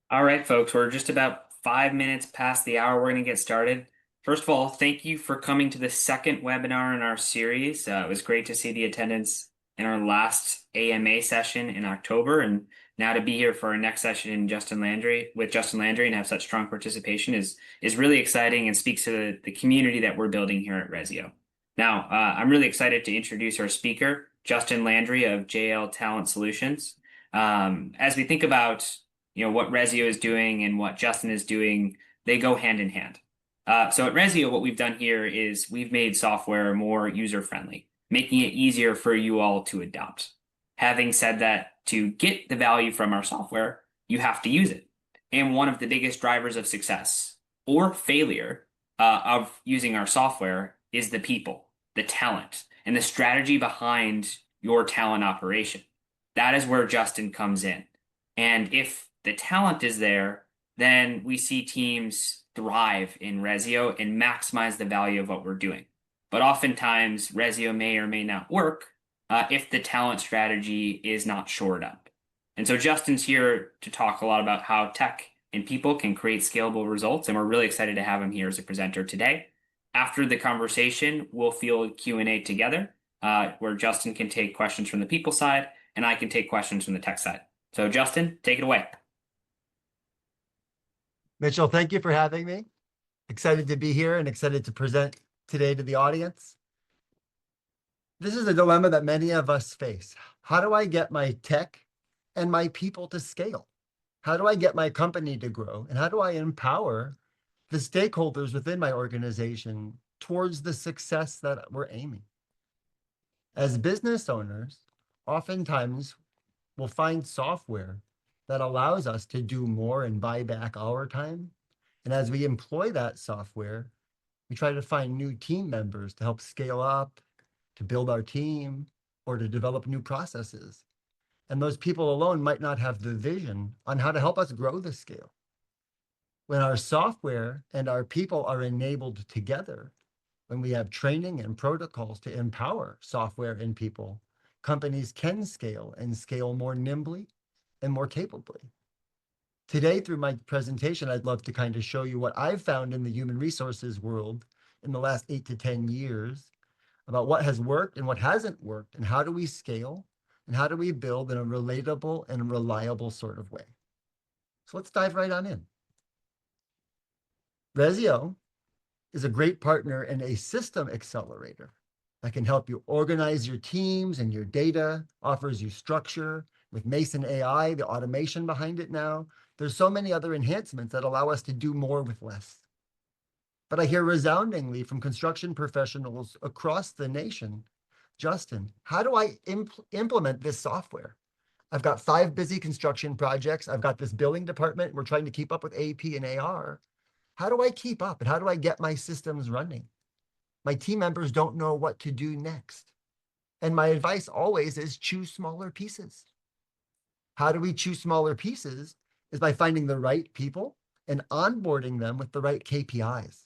All right, folks, we're just about 5 minutes past the hour. We're going to get started. First of all, thank you for coming to the second webinar in our series. It was great to see the attendance in our last AMA session in October, and now to be here for our next session in Justin Landry with Justin Landry and have such strong participation is really exciting and speaks to the community that we're building here at Ressio. Now, I'm really excited to introduce our speaker, Justin Landry of JL Talent Solutions. As we think about what Ressio is doing and what Justin is doing, they go hand in hand. So at Ressio, what we've done here is we've made software more user-friendly, making it easier for you all to adopt. Having said that, to get the value from our software, you have to use it. And one of the biggest drivers of success or failure of using our software is the people, the talent, and the strategy behind your talent operation. That is where Justin comes in. And if the talent is there, then we see teams thrive in Ressio and maximize the value of what we're doing. But oftentimes, Ressio may or may not work if the talent strategy is not shored up. And so Justin's here to talk a lot about how tech and people can create scalable results, and we're really excited to have him here as a presenter today. After the conversation, we'll field Q&A together, where Justin can take questions from the people side, and I can take questions from the tech side. So Justin, take it away. Mitchell, thank you for having me. Excited to be here and excited to present today to the audience. This is a dilemma that many of us face. How do I get my tech and my people to scale? How do I get my company to grow? And how do I empower the stakeholders within my organization towards the success that we're aiming? As business owners, oftentimes we'll find software that allows us to do more and buy back our time. And as we employ that software, we try to find new team members to help scale up, to build our team, or to develop new processes. And those people alone might not have the vision on how to help us grow the scale. When our software and our people are enabled together, when we have training and protocols to empower software and people, companies can scale and scale more nimbly and more capably. Today, through my presentation, I'd love to kind of show you what I've found in the human resources world in the last 8 to 10 years about what has worked and what hasn't worked, and how do we scale, and how do we build in a relatable and reliable sort of way. So let's dive right on in. Ressio is a great partner and a system accelerator that can help you organize your teams and your data, offers you structure. With Mason AI, the automation behind it now, there's so many other enhancements that allow us to do more with less. But I hear resoundingly from construction professionals across the nation, Justin, how do I implement this software? I've got 5 busy construction projects. I've got this billing department. We're trying to keep up with AP and AR. How do I keep up, and how do I get my systems running? My team members don't know what to do next. And my advice always is choose smaller pieces. How do we choose smaller pieces? Is by finding the right people and onboarding them with the right KPIs.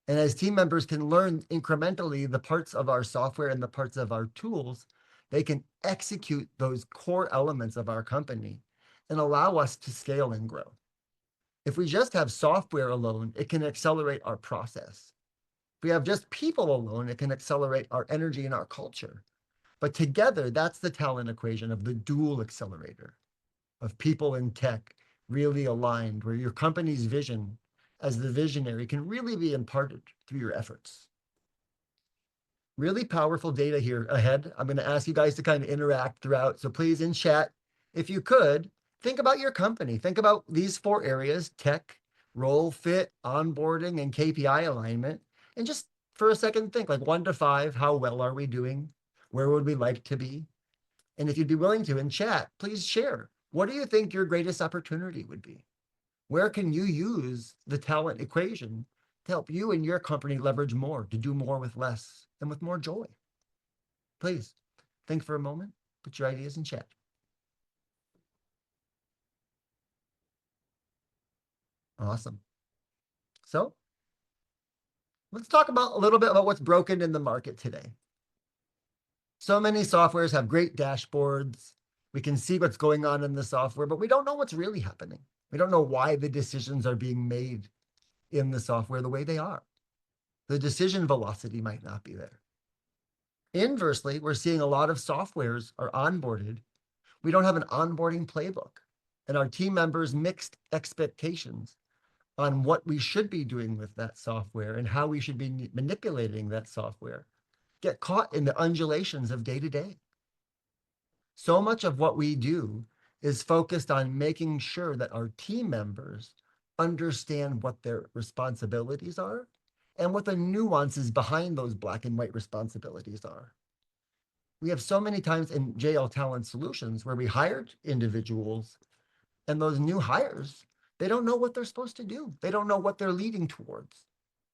And as team members can learn incrementally the parts of our software and the parts of our tools, they can execute those core elements of our company and allow us to scale and grow. If we just have software alone, it can accelerate our process. If we have just people alone, it can accelerate our energy and our culture. But together, that's the talent equation of the dual accelerator of people and tech really aligned, where your company's vision as the visionary can really be imparted through your efforts. Really powerful data here ahead. I'm going to ask you guys to kind of interact throughout. So please, in chat, if you could, think about your company. Think about these 4 areas: tech, role fit, onboarding, and KPI alignment. And just for a second, think like 1 to 5, how well are we doing? Where would we like to be? And if you'd be willing to, in chat, please share. What do you think your greatest opportunity would be? Where can you use the talent equation to help you and your company leverage more, to do more with less and with more joy? Please think for a moment, put your ideas in chat. Awesome. So let's talk about a little bit about what's broken in the market today. So many softwares have great dashboards. We can see what's going on in the software, but we don't know what's really happening. We don't know why the decisions are being made in the software the way they are. The decision velocity might not be there. Inversely, we're seeing a lot of softwares are onboarded. We don't have an onboarding playbook, and our team members mixed expectations on what we should be doing with that software and how we should be manipulating that software get caught in the undulations of day to day. So much of what we do is focused on making sure that our team members understand what their responsibilities are and what the nuances behind those black and white responsibilities are. We have so many times in JL Talent Solutions where we hired individuals and those new hires, they don't know what they're supposed to do. They don't know what they're leading towards.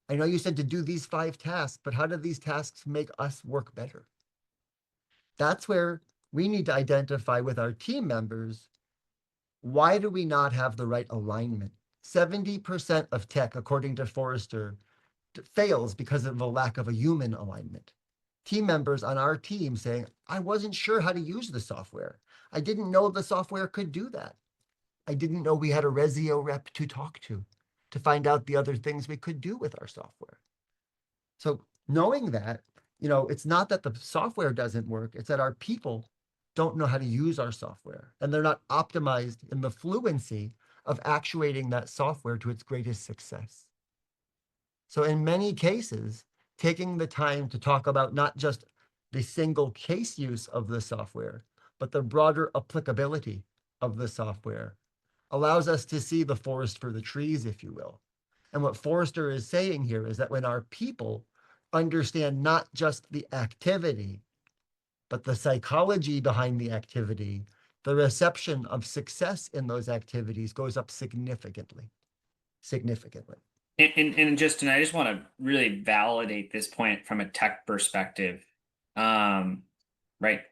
I know you said to do these 5 tasks, but how do these tasks make us work better? That's where we need to identify with our team members, why do we not have the right alignment? 70% of tech, according to Forrester, fails because of a lack of a human alignment. Team members on our team saying, I wasn't sure how to use the software. I didn't know the software could do that. I didn't know we had a Ressio rep to talk to find out the other things we could do with our software. So knowing that, it's not that the software doesn't work, it's that our people don't know how to use our software and they're not optimized in the fluency of actuating that software to its greatest success. So in many cases, taking the time to talk about not just the single case use of the software, but the broader applicability of the software allows us to see the forest for the trees, if you will. And what Forrester is saying here is that when our people understand not just the activity, but the psychology behind the activity, the reception of success in those activities goes up significantly, significantly. And Justin, I just want to really validate this point from a tech perspective. Right.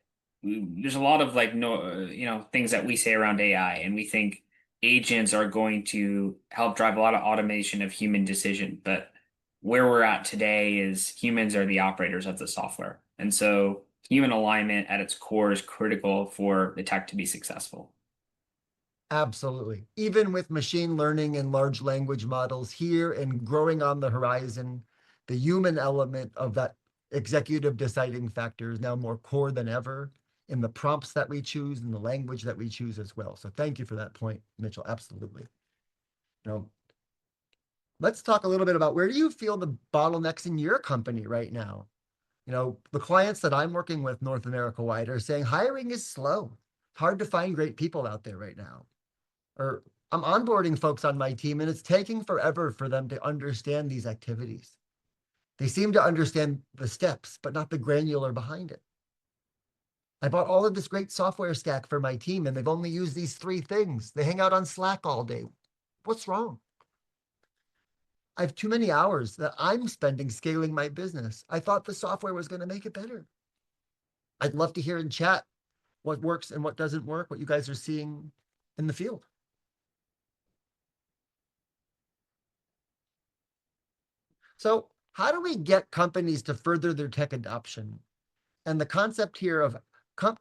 There's a lot of like no, things that we say around AI, and we think agents are going to help drive a lot of automation of human decision. But where we're at today is humans are the operators of the software. And so human alignment at its core is critical for the tech to be successful. Absolutely. Even with machine learning and large language models here and growing on the horizon, the human element of that executive deciding factor is now more core than ever in the prompts that we choose and the language that we choose as well. So thank you for that point, Mitchell. Absolutely. You know, let's talk a little bit about where do you feel the bottlenecks in your company right now? The clients that I'm working with North America wide are saying hiring is slow. It's hard to find great people out there right now. Or I'm onboarding folks on my team and it's taking forever for them to understand these activities. They seem to understand the steps, but not the granular behind it. I bought all of this great software stack for my team and they've only used these 3 things. They hang out on Slack all day. What's wrong? I have too many hours that I'm spending scaling my business. I thought the software was going to make it better. I'd love to hear in chat what works and what doesn't work, what you guys are seeing in the field. So how do we get companies to further their tech adoption? And the concept here of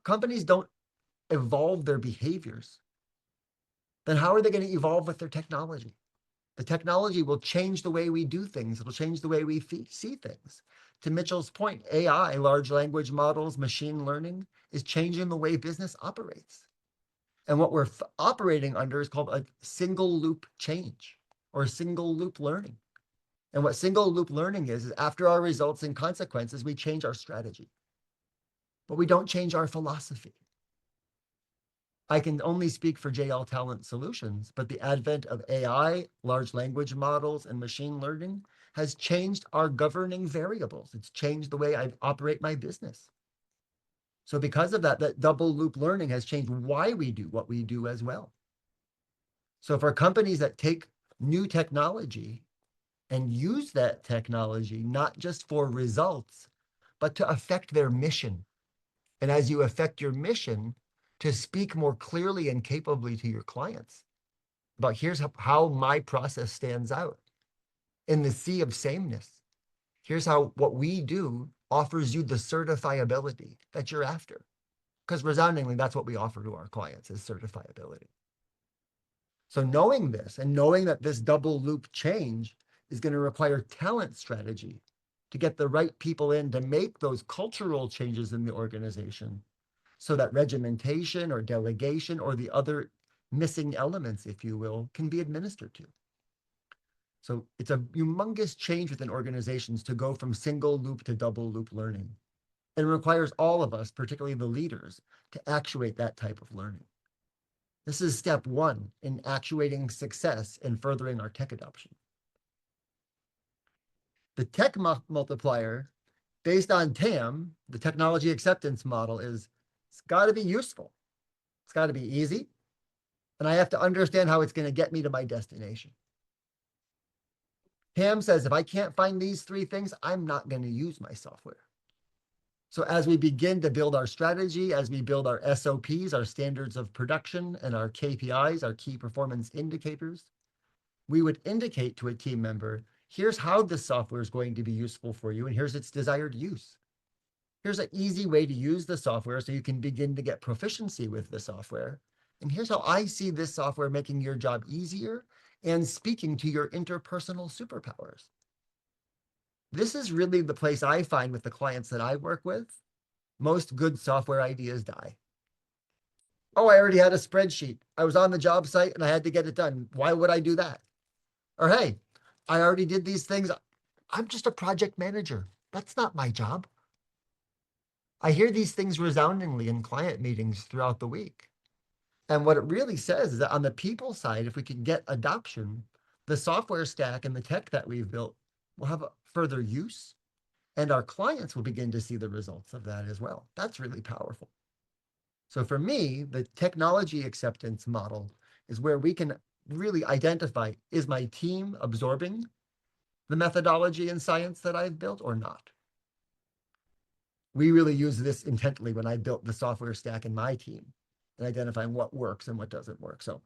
companies don't evolve their behaviors, then how are they going to evolve with their technology? The technology will change the way we do things. It'll change the way we see things. To Mitchell's point, AI, large language models, machine learning is changing the way business operates. And what we're operating under is called a single loop change or single loop learning. And what single loop learning is after our results and consequences, we change our strategy, but we don't change our philosophy. I can only speak for JL Talent Solutions, but the advent of AI, large language models, and machine learning has changed our governing variables. It's changed the way I operate my business. So because of that, that double loop learning has changed why we do what we do as well. So for companies that take new technology and use that technology, not just for results, but to affect their mission. And as you affect your mission, to speak more clearly and capably to your clients about here's how my process stands out in the sea of sameness. Here's how what we do offers you the certifiability that you're after. Because resoundingly, that's what we offer to our clients is certifiability. So knowing this and knowing that this double loop change is going to require talent strategy to get the right people in to make those cultural changes in the organization so that regimentation or delegation or the other missing elements, if you will, can be administered to. So it's a humongous change within organizations to go from single loop to double loop learning. And it requires all of us, particularly the leaders, to actuate that type of learning. This is step one in actuating success and furthering our tech adoption. The tech multiplier, based on TAM, the technology acceptance model, is it's got to be useful. It's got to be easy. And I have to understand how it's going to get me to my destination. TAM says if I can't find these three things, I'm not going to use my software. So as we begin to build our strategy, as we build our SOPs, our standards of production, and our KPIs, our key performance indicators, we would indicate to a team member, here's how this software is going to be useful for you, and here's its desired use. Here's an easy way to use the software so you can begin to get proficiency with the software. And here's how I see this software making your job easier and speaking to your interpersonal superpowers. This is really the place I find with the clients that I work with, most good software ideas die. Oh, I already had a spreadsheet. I was on the job site and I had to get it done. Why would I do that? Or, hey, I already did these things. I'm just a project manager. That's not my job. I hear these things resoundingly in client meetings throughout the week. And what it really says is that on the people side, if we can get adoption, the software stack and the tech that we've built will have further use, and our clients will begin to see the results of that as well. That's really powerful. So for me, the technology acceptance model is where we can really identify, is my team absorbing the methodology and science that I've built or not? We really use this intently when I built the software stack in my team and identifying what works and what doesn't work. So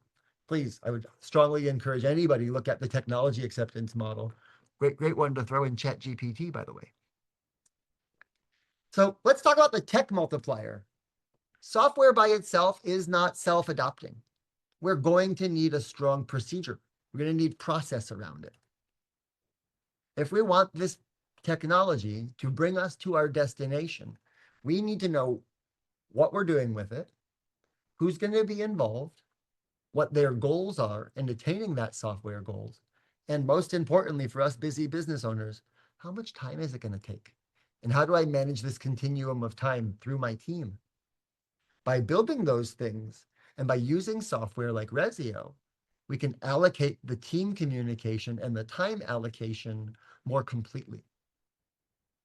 please, I would strongly encourage anybody to look at the technology acceptance model. Great one to throw in ChatGPT, by the way. So let's talk about the tech multiplier. Software by itself is not self-adopting. We're going to need a strong procedure. We're going to need process around it. If we want this technology to bring us to our destination, we need to know what we're doing with it, who's going to be involved, what their goals are in attaining that software goals, and most importantly for us busy business owners, how much time is it going to take? And how do I manage this continuum of time through my team? By building those things and by using software like Ressio, we can allocate the team communication and the time allocation more completely.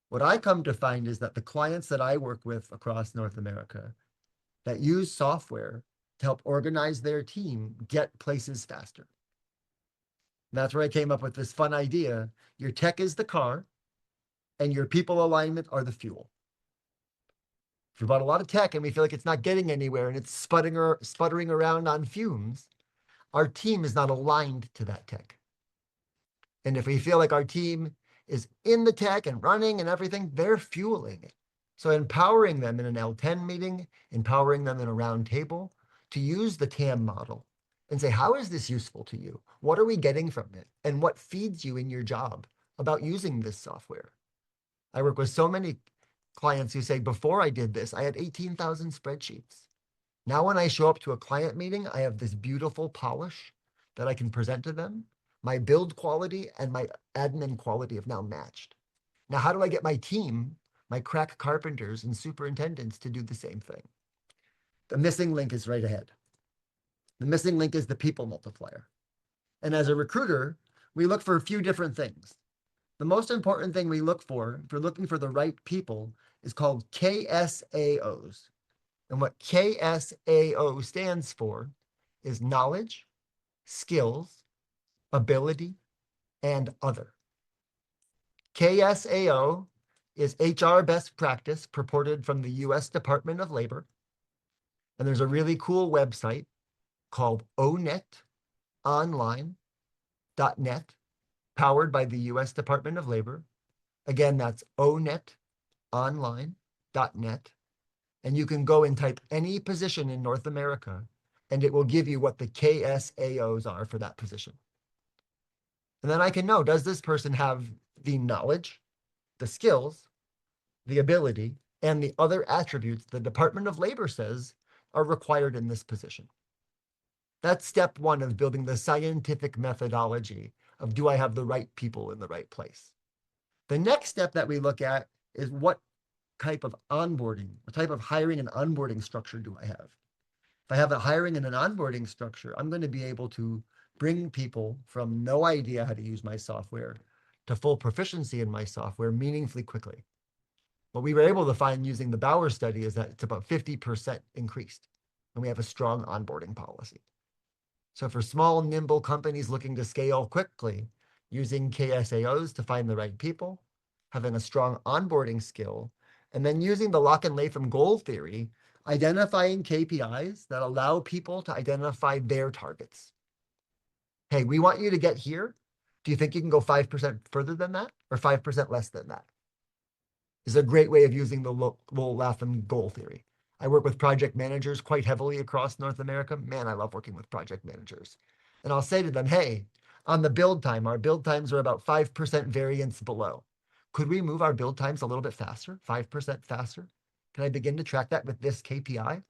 What I come to find is that the clients that I work with across North America that use software to help organize their team get places faster. And that's where I came up with this fun idea. Your tech is the car and your people alignment are the fuel. If we bought a lot of tech and we feel like it's not getting anywhere and it's sputtering around on fumes, our team is not aligned to that tech. And if we feel like our team is in the tech and running and everything, they're fueling it. So empowering them in an L10 meeting, empowering them in a round table to use the TAM model and say, how is this useful to you? What are we getting from it? And what feeds you in your job about using this software? I work with so many clients who say, before I did this, I had 18,000 spreadsheets. Now, when I show up to a client meeting, I have this beautiful polish that I can present to them. My build quality and my admin quality have now matched. Now, how do I get my team, my crack carpenters and superintendents to do the same thing? The missing link is right ahead. The missing link is the people multiplier. And as a recruiter, we look for a few different things. The most important thing we look for, if we're looking for the right people, is called KSAOs. And what KSAO stands for is knowledge, skills, ability, and other. KSAO is HR best practice purported from the US Department of Labor. And there's a really cool website called onetonline.net, powered by the US Department of Labor. Again, that's onetonline.net. And you can go and type any position in North America and it will give you what the KSAOs are for that position. And then I can know, does this person have the knowledge, the skills, the ability, and the other attributes the Department of Labor says are required in this position? That's step one of building the scientific methodology of, do I have the right people in the right place? The next step that we look at is, what type of onboarding, what type of hiring and onboarding structure do I have? If I have a hiring and an onboarding structure, I'm going to be able to bring people from no idea how to use my software to full proficiency in my software meaningfully quickly. What we were able to find using the Bauer study is that it's about 50% increased, and we have a strong onboarding policy. So for small, nimble companies looking to scale quickly, using KSAOs to find the right people, having a strong onboarding skill, and then using the Locke and Latham goal theory, identifying KPIs that allow people to identify their targets. Hey, we want you to get here. Do you think you can go 5% further than that, or 5% less than that? Is a great way of using the Latham goal theory. I work with project managers quite heavily across North America. Man, I love working with project managers. And I'll say to them, hey, on the build time, our build times are about 5% variance below. Could we move our build times a little bit faster, 5% faster? Can I begin to track that with this KPI?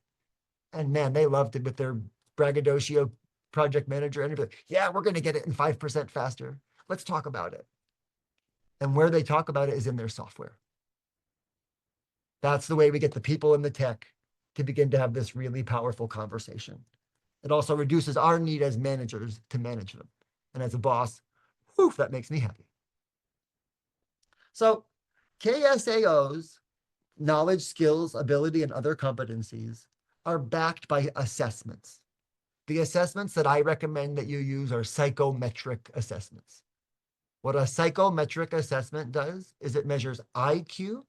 And man, they loved it with their braggadocio project manager interview. Yeah, we're going to get it in 5% faster. Let's talk about it. And where they talk about it is in their software. That's the way we get the people in the tech to begin to have this really powerful conversation. It also reduces our need as managers to manage them. And as a boss, whew, that makes me happy. So KSAOs, knowledge, skills, ability, and other competencies, are backed by assessments. The assessments that I recommend that you use are psychometric assessments. What a psychometric assessment does is it measures IQ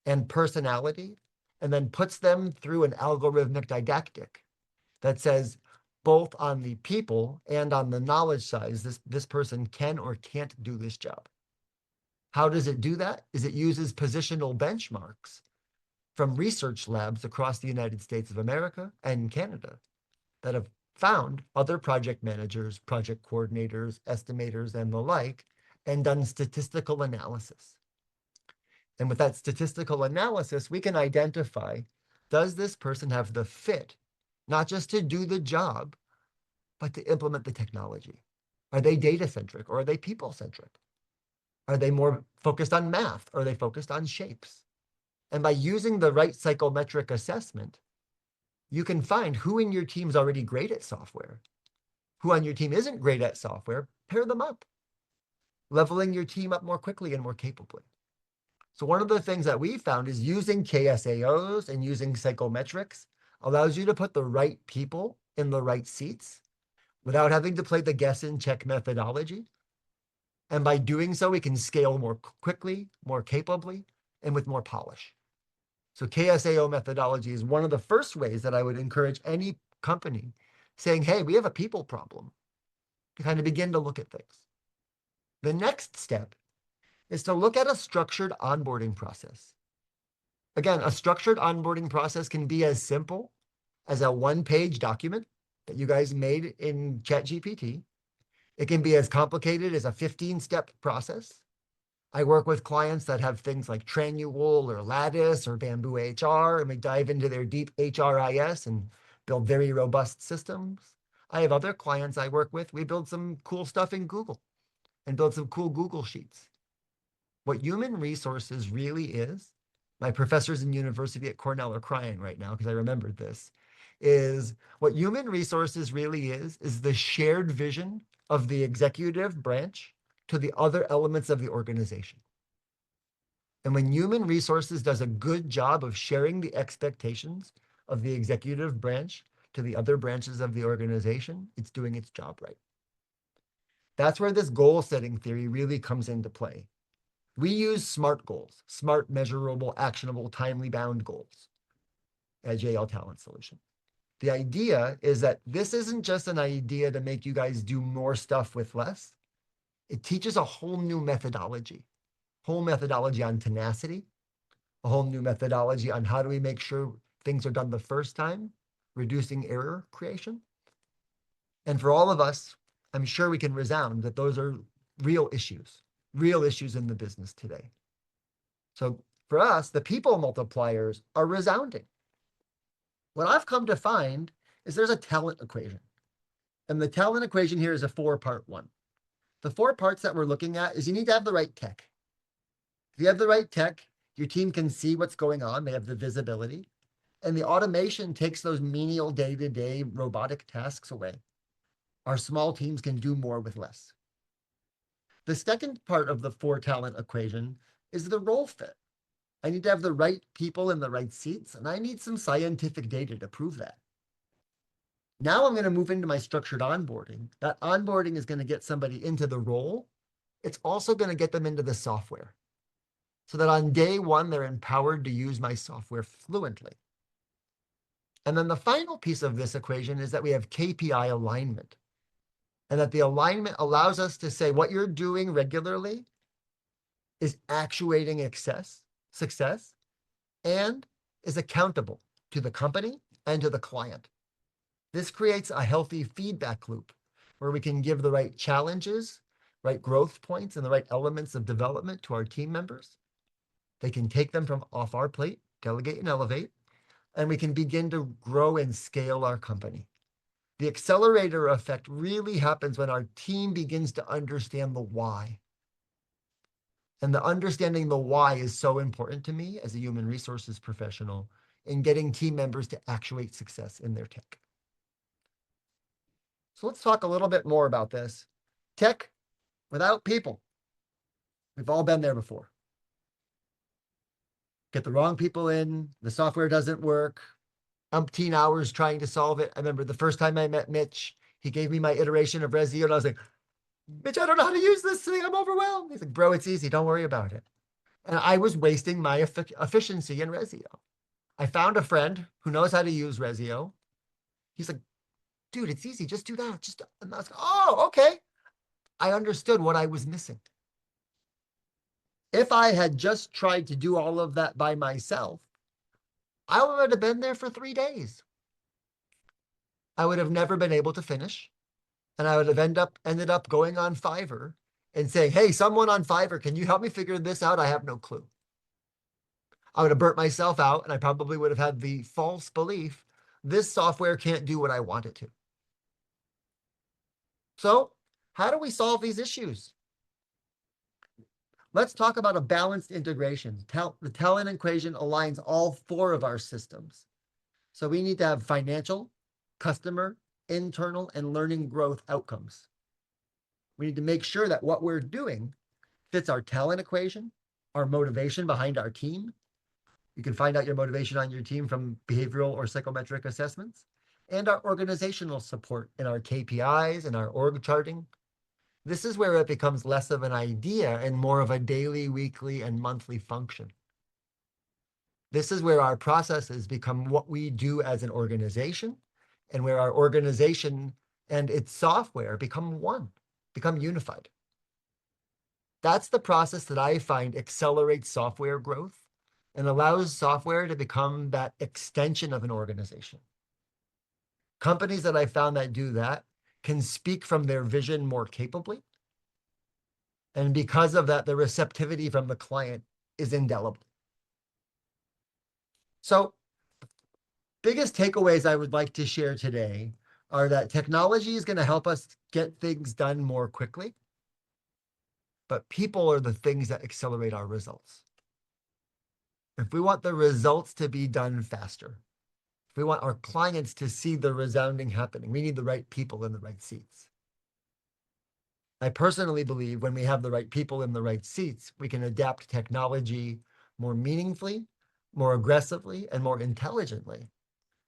and personality, and then puts them through an algorithmic didactic that says, both on the people and on the knowledge side, this person can or can't do this job. How does it do that? Is it uses positional benchmarks from research labs across the United States of America and Canada that have found other project managers, project coordinators, estimators, and the like, and done statistical analysis. And with that statistical analysis, we can identify, does this person have the fit, not just to do the job, but to implement the technology? Are they data-centric, or are they people-centric? Are they more focused on math? Or are they focused on shapes? And by using the right psychometric assessment, you can find who in your team is already great at software, who on your team isn't great at software, pair them up, leveling your team up more quickly and more capably. So one of the things that we found is using KSAOs and using psychometrics allows you to put the right people in the right seats without having to play the guess and check methodology. And by doing so, we can scale more quickly, more capably, and with more polish. So KSAO methodology is one of the first ways that I would encourage any company saying, hey, we have a people problem, to kind of begin to look at things. The next step is to look at a structured onboarding process. Again, a structured onboarding process can be as simple as a one-page document that you guys made in ChatGPT. It can be as complicated as a 15-step process. I work with clients that have things like Tranual or Lattice or Bamboo HR, and we dive into their deep HRIS and build very robust systems. I have other clients I work with. We build some cool stuff in Google and build some cool Google Sheets. What human resources really is, my professors in university at Cornell are crying right now because I remembered this, is what human resources really is the shared vision of the executive branch to the other elements of the organization. And when human resources does a good job of sharing the expectations of the executive branch to the other branches of the organization, it's doing its job right. That's where this goal setting theory really comes into play. We use SMART goals, smart, measurable, actionable, timely bound goals at JL Talent Solution. The idea is that this isn't just an idea to make you guys do more stuff with less. It teaches a whole new methodology on tenacity, a whole new methodology on how do we make sure things are done the first time, reducing error creation, And for all of us, I'm sure we can resound that those are real issues in the business today. So for us, the people multipliers are resounding. What I've come to find is there's a talent equation. And the talent equation here is a 4-part one. The 4 parts that we're looking at is you need to have the right tech. If you have the right tech, your team can see what's going on. They have the visibility. And the automation takes those menial day-to-day robotic tasks away. Our small teams can do more with less. The second part of the 4 talent equation is the role fit. I need to have the right people in the right seats, and I need some scientific data to prove that. Now I'm going to move into my structured onboarding. That onboarding is going to get somebody into the role. It's also going to get them into the software so that on day one, they're empowered to use my software fluently. And then the final piece of this equation is that we have KPI alignment, and that the alignment allows us to say what you're doing regularly is actuating success, and is accountable to the company and to the client. This creates a healthy feedback loop where we can give the right challenges, right growth points, and the right elements of development to our team members. They can take them from off our plate, delegate and elevate, and we can begin to grow and scale our company. The accelerator effect really happens when our team begins to understand the why. And the understanding the why is so important to me as a human resources professional in getting team members to actuate success in their tech. So let's talk a little bit more about this. Tech without people. We've all been there before. Get the wrong people in, the software doesn't work, umpteen hours trying to solve it. I remember the first time I met Mitch, he gave me my iteration of Ressio, and I was like, Mitch, I don't know how to use this thing. I'm overwhelmed. He's like, bro, it's easy. Don't worry about it. And I was wasting my efficiency in Ressio. I found a friend who knows how to use Ressio. He's like, dude, it's easy. Just do that. And I was like, oh, okay. I understood what I was missing. If I had just tried to do all of that by myself, I would have been there for 3 days. I would have never been able to finish. And I would have ended up going on Fiverr and saying, hey, someone on Fiverr, can you help me figure this out? I have no clue. I would have burnt myself out, and I probably would have had the false belief this software can't do what I want it to. So how do we solve these issues? Let's talk about a balanced integration. The talent equation aligns all 4 of our systems. So we need to have financial, customer, internal, and learning growth outcomes. We need to make sure that what we're doing fits our talent equation, our motivation behind our team. You can find out your motivation on your team from behavioral or psychometric assessments, and our organizational support in our KPIs and our org charting. This is where it becomes less of an idea and more of a daily, weekly, and monthly function. This is where our processes become what we do as an organization, and where our organization and its software become one, become unified. That's the process that I find accelerates software growth and allows software to become that extension of an organization. Companies that I found that do that can speak from their vision more capably. And because of that, the receptivity from the client is indelible. So, biggest takeaways I would like to share today are that technology is going to help us get things done more quickly, but people are the things that accelerate our results. If we want the results to be done faster, if we want our clients to see the resounding happening, we need the right people in the right seats. I personally believe when we have the right people in the right seats, we can adapt technology more meaningfully, more aggressively, and more intelligently,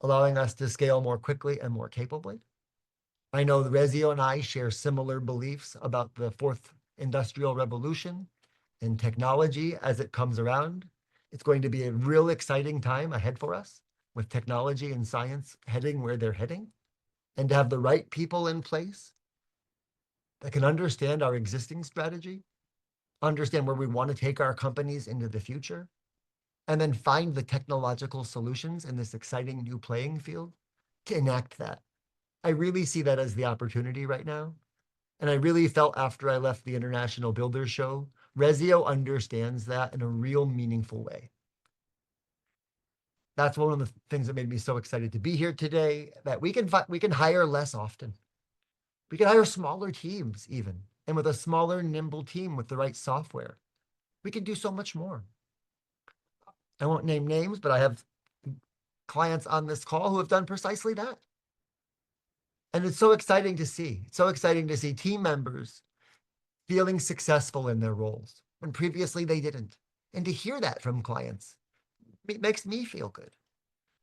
allowing us to scale more quickly and more capably. I know Ressio and I share similar beliefs about the 4th industrial revolution and technology as it comes around. It's going to be a real exciting time ahead for us with technology and science heading where they're heading, and to have the right people in place that can understand our existing strategy, understand where we want to take our companies into the future, and then find the technological solutions in this exciting new playing field to enact that. I really see that as the opportunity right now. And I really felt after I left the International Builders Show, Ressio understands that in a real meaningful way. That's one of the things that made me so excited to be here today, that we can hire less often. We can hire smaller teams even. And with a smaller, nimble team with the right software, we can do so much more. I won't name names, but I have clients on this call who have done precisely that. And it's so exciting to see. It's so exciting to see team members feeling successful in their roles when previously they didn't. And to hear that from clients, it makes me feel good.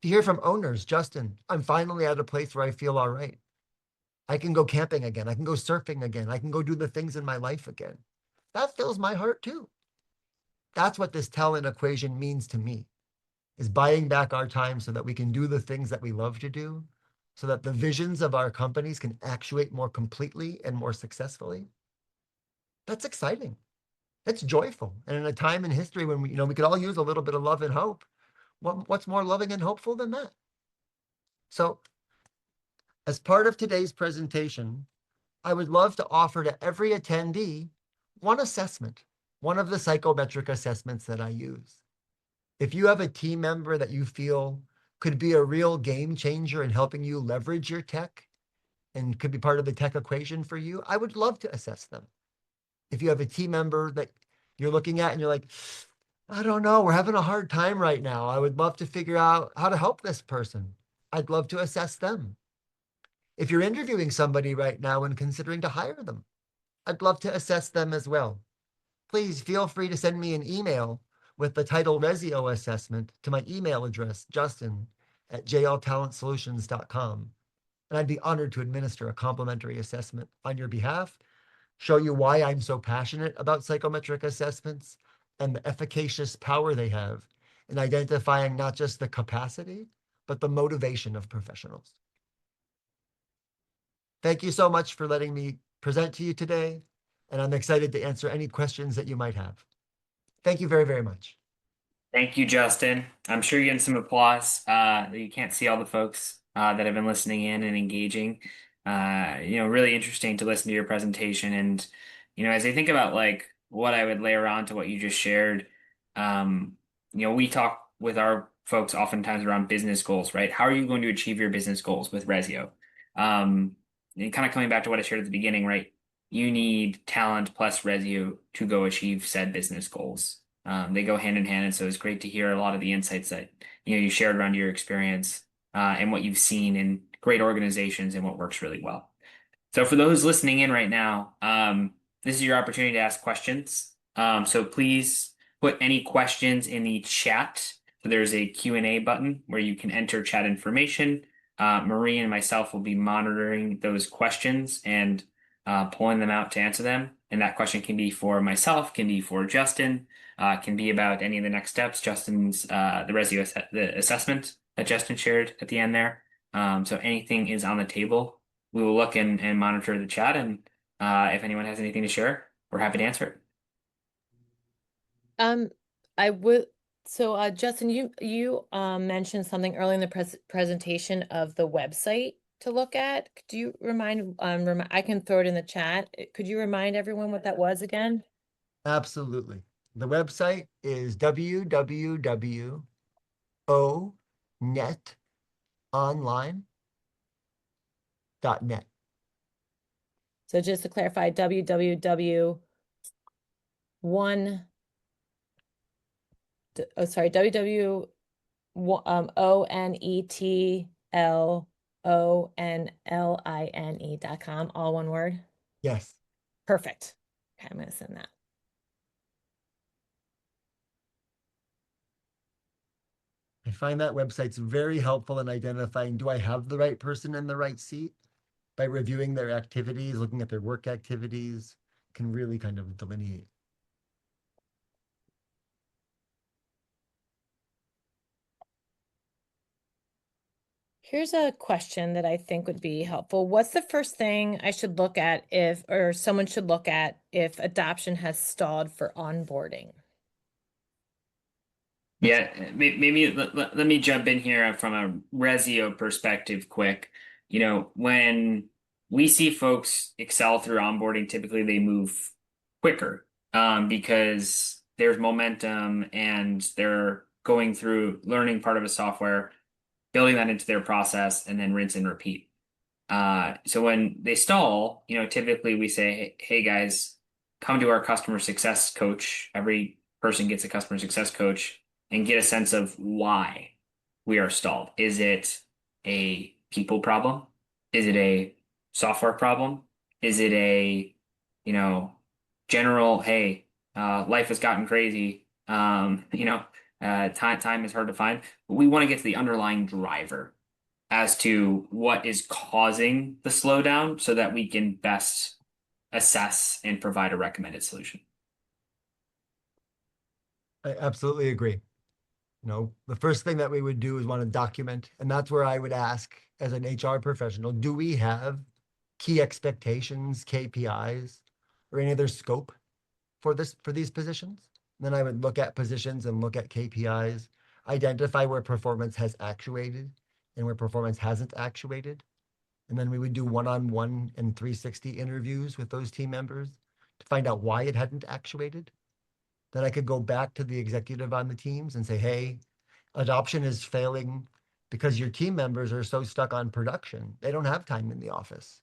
To hear from owners, Justin, I'm finally at a place where I feel all right. I can go camping again. I can go surfing again. I can go do the things in my life again. That fills my heart too. That's what this talent equation means to me, is buying back our time so that we can do the things that we love to do, so that the visions of our companies can actuate more completely and more successfully. That's exciting. That's joyful. And in a time in history when we could all use a little bit of love and hope, what's more loving and hopeful than that? So as part of today's presentation, I would love to offer to every attendee one assessment, one of the psychometric assessments that I use. If you have a team member that you feel could be a real game changer in helping you leverage your tech and could be part of the tech equation for you, I would love to assess them. If you have a team member that you're looking at and you're like, I don't know, we're having a hard time right now. I would love to figure out how to help this person. I'd love to assess them. If you're interviewing somebody right now and considering to hire them, I'd love to assess them as well. Please feel free to send me an email with the title Ressio assessment to my email address, justin@jltalentsolutions.com. And I'd be honored to administer a complimentary assessment on your behalf, show you why I'm so passionate about psychometric assessments and the efficacious power they have in identifying not just the capacity, but the motivation of professionals. Thank you so much for letting me present to you today, and I'm excited to answer any questions that you might have. Thank you very, very much. Thank you, Justin. I'm sure you're getting some applause. You can't see all the folks that have been listening in and engaging. Really interesting to listen to your presentation. And, as I think about like what I would layer on to what you just shared, we talk with our folks oftentimes around business goals, right? How are you going to achieve your business goals with Ressio? And kind of coming back to what I shared at the beginning, right? You need talent plus Ressio to go achieve said business goals. They go hand in hand, and so it's great to hear a lot of the insights that you shared around your experience and what you've seen in great organizations and what works really well. So for those listening in right now, this is your opportunity to ask questions. So please put any questions in the chat. So there's a Q&A button where you can enter chat information. Marie and myself will be monitoring those questions and pulling them out to answer them. And that question can be for myself, can be for Justin, can be about any of the next steps. Justin's the the assessment that Justin shared at the end there. So anything is on the table. We will look and monitor the chat, and if anyone has anything to share, we're happy to answer it. Um, I would, so Justin, you mentioned something early in the presentation of the website to look at. Could you I can throw it in the chat. Could you remind everyone what that was again? Absolutely. The website is www.onetonline.net. So just to clarify, www one, oh, sorry, ONETLONLINE.com, all one word. Yes. Perfect. Okay, I'm gonna send that. I find that website's very helpful in identifying, do I have the right person in the right seat? By reviewing their activities, looking at their work activities, can really kind of delineate. Here's a question that I think would be helpful. What's the first thing I should look at or someone should look at if adoption has stalled for onboarding? Yeah, maybe let me jump in here from a Ressio perspective quick. when we see folks excel through onboarding, typically they move quicker because there's momentum and they're going through learning part of a software, building that into their process, and then rinse and repeat. So when they stall, typically we say, hey guys, come to our customer success coach. Every person gets a customer success coach and get a sense of why we are stalled. Is it a people problem? Is it a software problem? Is it a, you know, general, hey, life has gotten crazy. Time is hard to find. But we want to get to the underlying driver as to what is causing the slowdown so that we can best assess and provide a recommended solution. I absolutely agree. The first thing that we would do is want to document, and that's where I would ask as an HR professional, do we have key expectations, KPIs, or any other scope for these positions? And then I would look at positions and look at KPIs, identify where performance has actuated and where performance hasn't actuated. And then we would do one-on-one and 360 interviews with those team members to find out why it hadn't actuated. Then I could go back to the executive on the teams and say, hey, adoption is failing because your team members are so stuck on production. They don't have time in the office.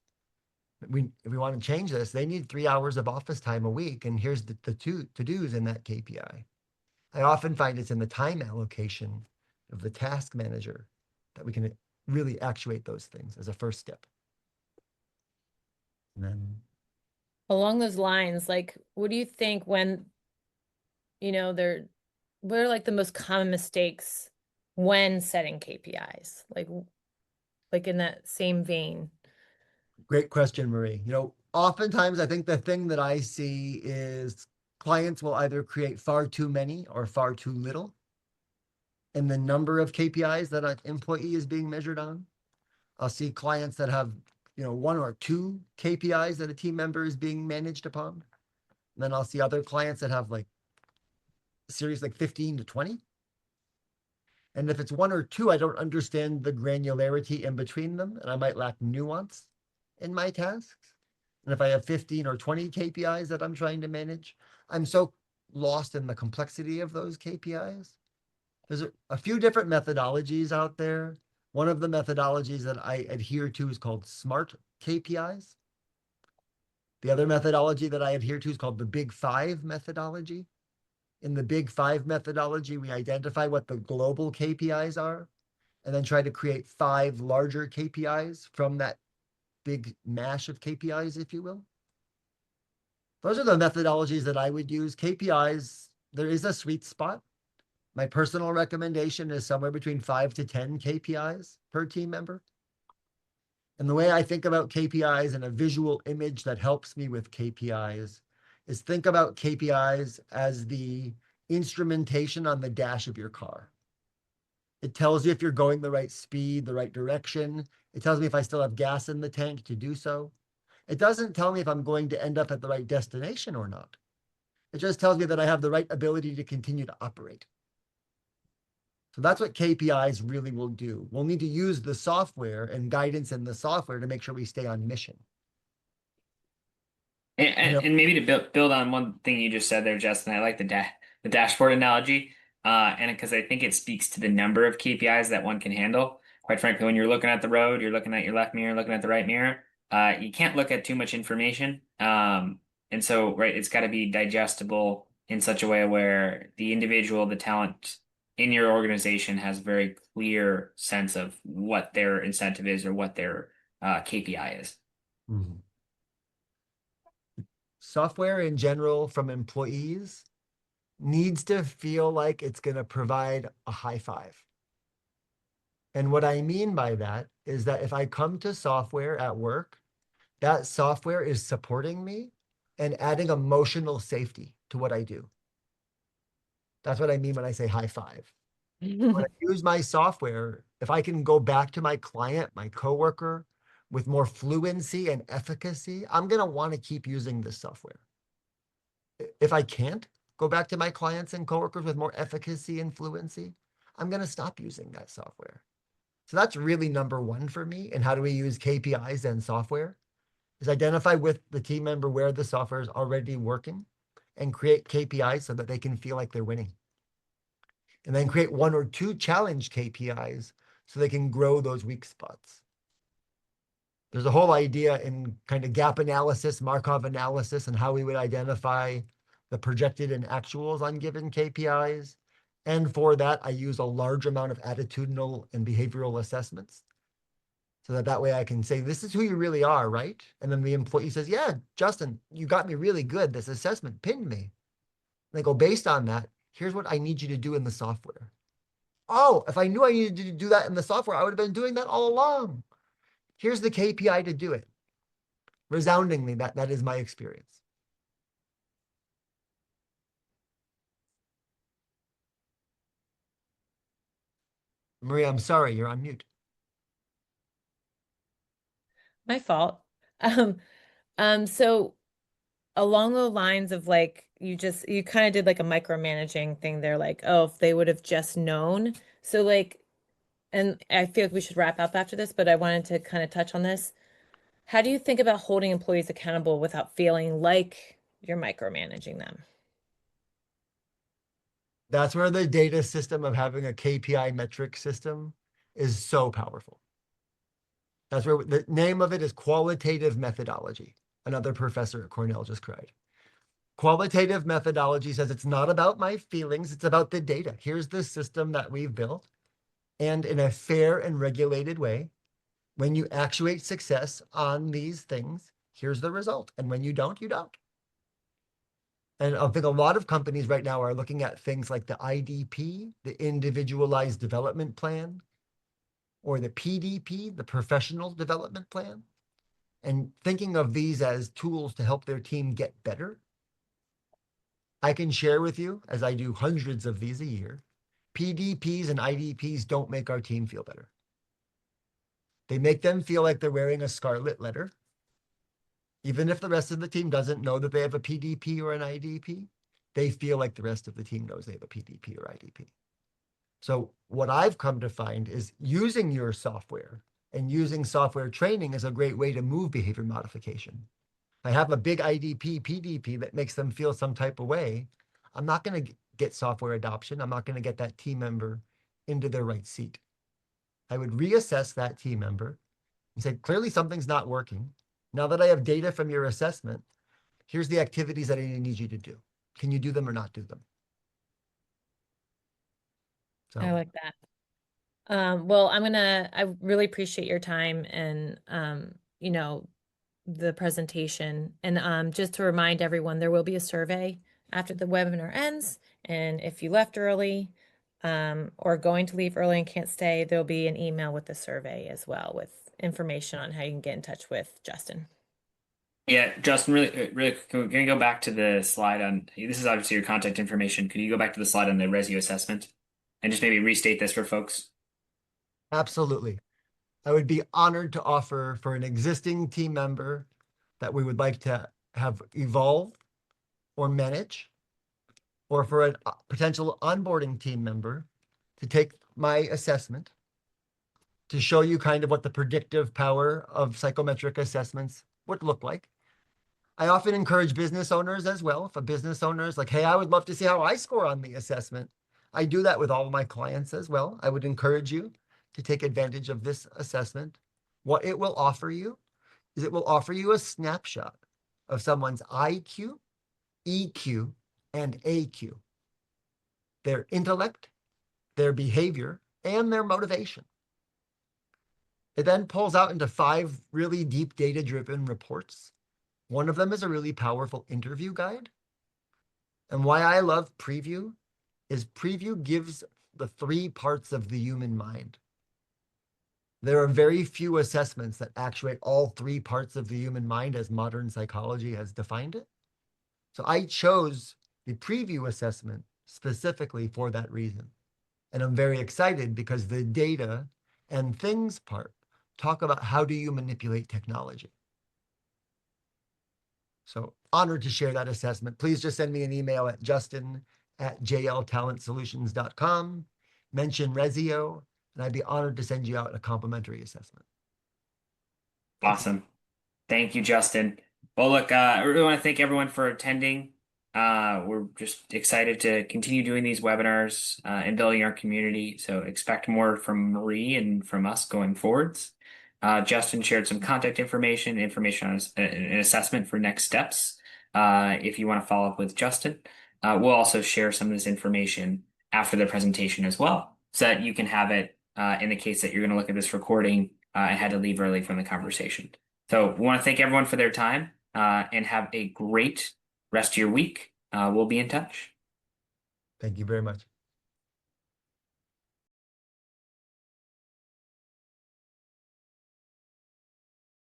If we want to change this, they need 3 hours of office time a week. And here's the two to-dos in that KPI. I often find it's in the time allocation of the task manager that we can really actuate those things as a first step. And then Along those lines, like, what do you think when, what are like the most common mistakes when setting KPIs? Like in that same vein. great question, Marie. Oftentimes I think the thing that I see is clients will either create far too many or far too little in the number of KPIs that an employee is being measured on. I'll see clients that have, one or two KPIs that a team member is being managed upon. And then I'll see other clients that have like series like 15 to 20. And if it's one or two, I don't understand the granularity in between them, and I might lack nuance in my tasks. And if I have 15 or 20 KPIs that I'm trying to manage, I'm so lost in the complexity of those KPIs. There's a few different methodologies out there. One of the methodologies that I adhere to is called SMART KPIs. The other methodology that I adhere to is called the Big Five methodology. In the Big Five methodology, we identify what the global KPIs are and then try to create 5 larger KPIs from that big mash of KPIs, if you will. Those are the methodologies that I would use. KPIs, there is a sweet spot. My personal recommendation is somewhere between 5 to 10 KPIs per team member. And the way I think about KPIs and a visual image that helps me with KPIs is think about KPIs as the instrumentation on the dash of your car. It tells you if you're going the right speed, the right direction. It tells me if I still have gas in the tank to do so. It doesn't tell me if I'm going to end up at the right destination or not. It just tells me that I have the right ability to continue to operate. So that's what KPIs really will do. We'll need to use the software and guidance in the software to make sure we stay on mission. And maybe to build on one thing you just said there, Justin, I like the dashboard analogy, and because I think it speaks to the number of KPIs that one can handle. Quite frankly, when you're looking at the road, you're looking at your left mirror, looking at the right mirror. You can't look at too much information, and so right, it's got to be digestible in such a way where the individual, the talent in your organization has a very clear sense of what their incentive is or what their KPI is. Mhm. Software in general from employees needs to feel like it's going to provide a high five. And what I mean by that is that if I come to software at work, that software is supporting me and adding emotional safety to what I do. That's what I mean when I say high five. When I use my software, if I can go back to my client, my coworker, with more fluency and efficacy, I'm going to want to keep using this software. If I can't go back to my clients and coworkers with more efficacy and fluency, I'm going to stop using that software. So that's really number one for me. And how do we use KPIs and software? Is identify with the team member where the software is already working and create KPIs so that they can feel like they're winning. And then create 1 or 2 challenge KPIs so they can grow those weak spots. There's a whole idea in kind of gap analysis, Markov analysis, and how we would identify the projected and actuals on given KPIs. And for that, I use a large amount of attitudinal and behavioral assessments. So that way I can say, this is who you really are, right? And then the employee says, yeah, Justin, you got me really good. This assessment pinned me. And they go, based on that, here's what I need you to do in the software. Oh, if I knew I needed to do that in the software, I would have been doing that all along. Here's the KPI to do it. Resoundingly, that is my experience. Maria, I'm sorry, you're on mute. My fault. Um, so along the lines of like you kind of did like a micromanaging thing there, like, oh, if they would have just known. So like, and I feel like we should wrap up after this, but I wanted to kind of touch on this. How do you think about holding employees accountable without feeling like you're micromanaging them? That's where the data system of having a KPI metric system is so powerful. That's where the name of it is qualitative methodology. Another professor at Cornell just cried. Qualitative methodology says it's not about my feelings, it's about the data. Here's the system that we've built. And in a fair and regulated way, when you actuate success on these things, here's the result. And when you don't, you don't. And I think a lot of companies right now are looking at things like the IDP, the individualized development plan, or the PDP, the professional development plan, and thinking of these as tools to help their team get better. I can share with you, as I do hundreds of these a year, PDPs and IDPs don't make our team feel better. They make them feel like they're wearing a scarlet letter. Even if the rest of the team doesn't know that they have a PDP or an IDP, they feel like the rest of the team knows they have a PDP or IDP. So what I've come to find is using your software and using software training is a great way to move behavior modification. I have a big IDP, PDP that makes them feel some type of way. I'm not going to get software adoption. I'm not going to get that team member into their right seat. I would reassess that team member and say, clearly something's not working. Now that I have data from your assessment, here's the activities that I need you to do. Can you do them or not do them? I So like that. Well, I really appreciate your time and, the presentation. And just to remind everyone, there will be a survey after the webinar ends. And if you left early, or going to leave early and can't stay, there'll be an email with the survey as well with information on how you can get in touch with Justin. Yeah, Justin, really, can we go back to the slide on this is obviously your contact information. Could you go back to the slide on the Ressio assessment and just maybe restate this for folks? absolutely. I would be honored to offer for an existing team member that we would like to have evolve or manage, or for a potential onboarding team member to take my assessment to show you kind of what the predictive power of psychometric assessments would look like. I often encourage business owners as well. If a business owner is like, hey, I would love to see how I score on the assessment. I do that with all of my clients as well. I would encourage you to take advantage of this assessment. What it will offer you is it will offer you a snapshot of someone's IQ, EQ, and AQ, their intellect, their behavior, and their motivation. It then pulls out into 5 really deep data-driven reports. One of them is a really powerful interview guide. And why I love Preview is Preview gives the 3 parts of the human mind. There are very few assessments that actuate all 3 parts of the human mind as modern psychology has defined it. So I chose the Preview assessment specifically for that reason. And I'm very excited because the data and things part talk about how do you manipulate technology. So honored to share that assessment. Please just send me an email at justin@jltalentsolutions.com. Mention Ressio, and I'd be honored to send you out a complimentary assessment. Thank you. Awesome. Thank you, Justin. Well, look, I really want to thank everyone for attending. We're just excited to continue doing these webinars and building our community. So expect more from Marie and from us going forwards. Justin shared some contact information on an assessment for next steps. If you want to follow up with Justin, we'll also share some of this information after the presentation as well, so that you can have it in the case that you're going to look at this recording and had to leave early from the conversation. So we want to thank everyone for their time and have a great rest of your week. We'll be in touch. Thank you very much.